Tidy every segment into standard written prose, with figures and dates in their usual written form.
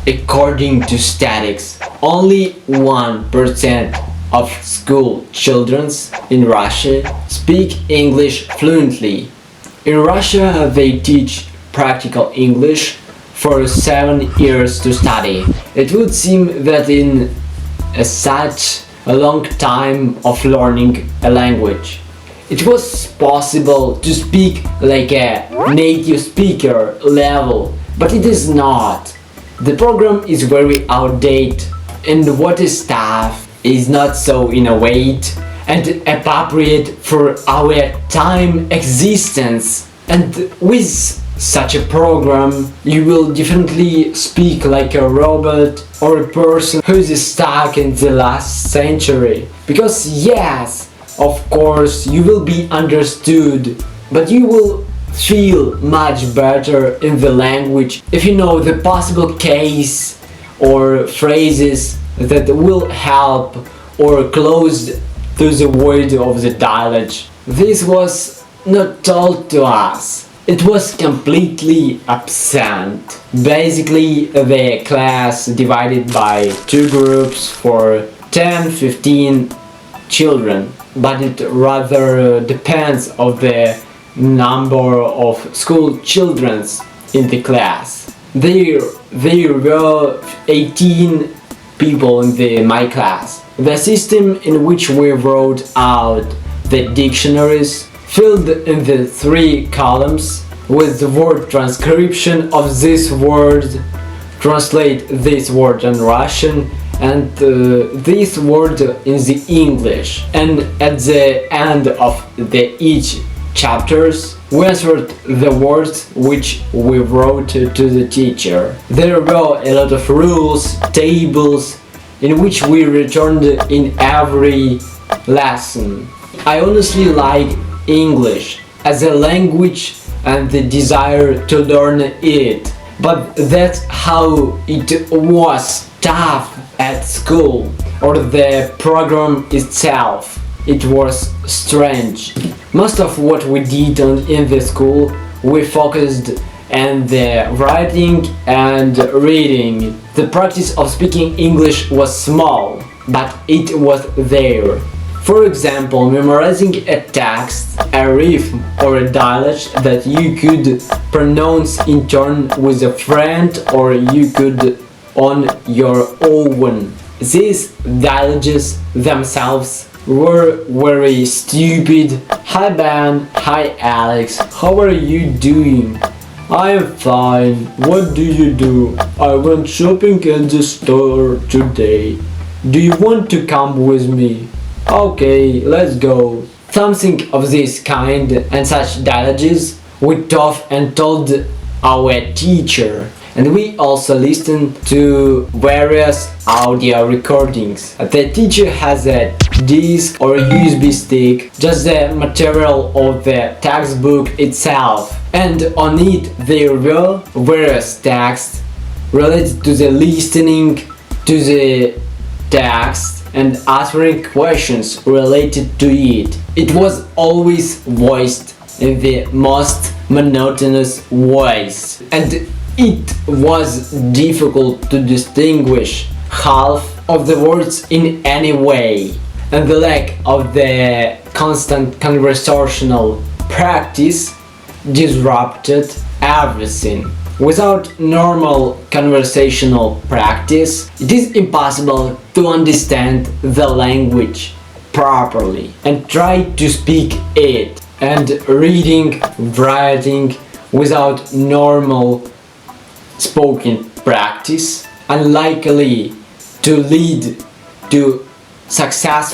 According to statistics, only 1% of school children in Russia speak English fluently. In Russia, they teach practical English for 7 years to study. It would seem that in such a long time of learning a language, it was possible to speak like a native speaker level, but it is not. The program is very outdated and what is taught is not so innovative and appropriate for our time existence. And with such a program, you will definitely speak like a robot or a person who is stuck in the last century. Because yes, of course, you will be understood, but you will feel much better in the language if you know the possible case or phrases that will help or close to the word of the dialect. This was not told to us. It was completely absent. Basically, the class divided by two groups for 10-15 children, but it rather depends on the number of school children in the class. There were 18 people in my class. The system in which we wrote out the dictionaries filled in the 3 columns with the word transcription of this word, translate this word in Russian and this word in the English. And at the end of each chapters, we answered the words which we wrote to the teacher. There were a lot of rules, tables, in which we returned in every lesson. I honestly like English as a language and the desire to learn it, but that's how it was tough at school, or the program itself. It was strange. Most of what we did in the school, we focused on the writing and reading. The practice of speaking English was small, but it was there. For example, memorizing a text, a rhythm or a dialect that you could pronounce in turn with a friend or you could on your own. These dialects themselves were very stupid. Hi Ben, hi Alex, how are you doing? I am fine, what do you do? I went shopping in the store today. Do you want to come with me? Okay, let's go. Something of this kind and such dialogues we taught and told our teacher. And we also listened to various audio recordings. The teacher has a disc or USB stick, just the material of the textbook itself. And on it there were various texts related to the listening to the text and answering questions related to it. It was always voiced in the most monotonous voice, and it was difficult to distinguish half of the words in any way, and the lack of the constant conversational practice disrupted everything. Without normal conversational practice, it is impossible to understand the language properly and try to speak it. And reading, writing without normal spoken practice unlikely to lead to success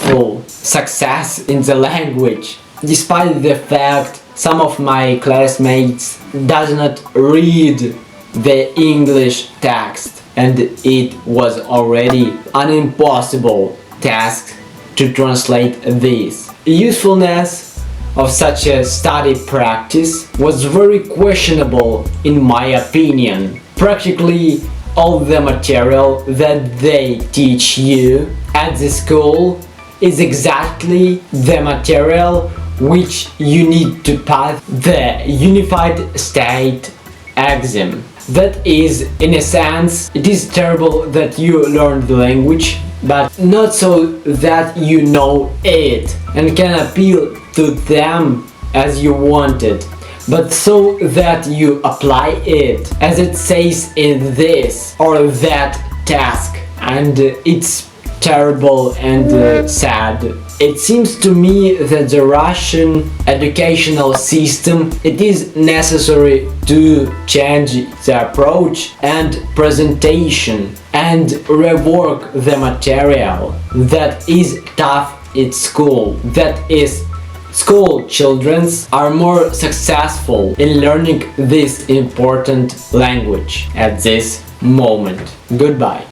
in the language. Despite the fact some of my classmates does not read the English text, and it was already an impossible task to translate this. Usefulness of such a study practice was very questionable in my opinion. Practically all the material that they teach you at the school is exactly the material which you need to pass the Unified State exam. That is, in a sense, it is terrible that you learn the language, but not so that you know it and can appeal to them as you want it, but so that you apply it as it says in this or that task. And it's terrible and sad. It seems to me that the Russian educational system, it is necessary to change the approach and presentation and rework the material that is taught at school. That is, school children are more successful in learning this important language at this moment. Goodbye.